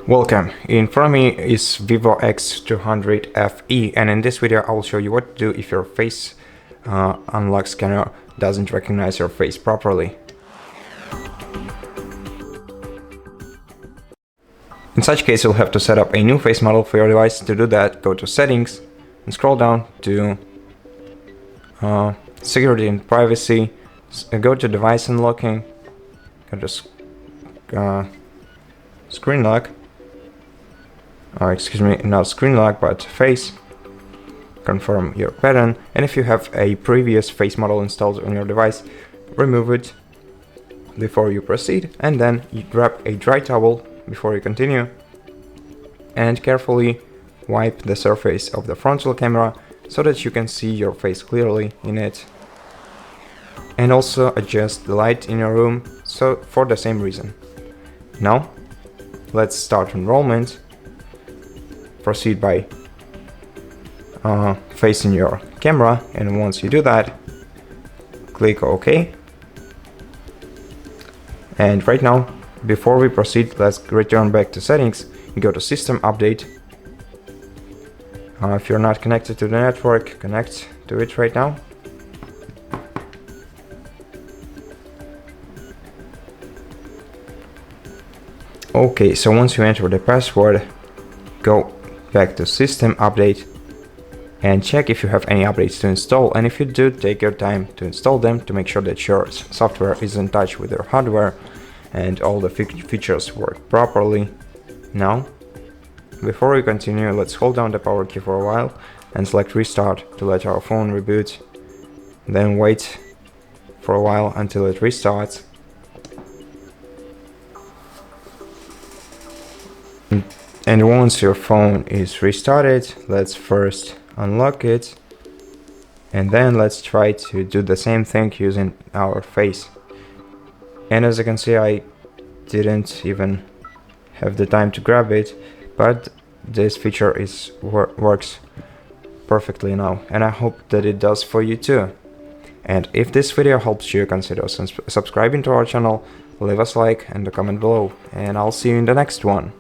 Welcome, in front of me is VIVO X200 FE, and in this video I will show you what to do if your face unlock scanner doesn't recognize your face properly. In such case, you'll have to set up a new face model for your device. To do that, go to Settings and scroll down to Security and Privacy, go to Device Unlocking, go to Screen Lock. Excuse me, not screen lock, but face. Confirm your pattern, and if you have a previous face model installed on your device, remove it before you proceed, and then you grab a dry towel before you continue and carefully wipe the surface of the frontal camera so that you can see your face clearly in it, and also adjust the light in your room so for the same reason. Now let's start enrollment. Proceed by facing your camera, and once you do that, click OK. And right now, before we proceed, let's return back to settings and go to System Update. If you're not connected to the network, connect to it right now. Okay, so once you enter the password, go back to System Update and check if you have any updates to install, and if you do, take your time to install them to make sure that your software is in touch with your hardware and all the features work properly. Now, before we continue, let's hold down the power key for a while and select Restart to let our phone reboot, then wait for a while until it restarts. And once your phone is restarted, let's first unlock it, and then let's try to do the same thing using our face. And as you can see, I didn't even have the time to grab it, but this feature works perfectly now, and I hope that it does for you too. And if this video helps you, consider subscribing to our channel, leave us a like and a comment below, and I'll see you in the next one.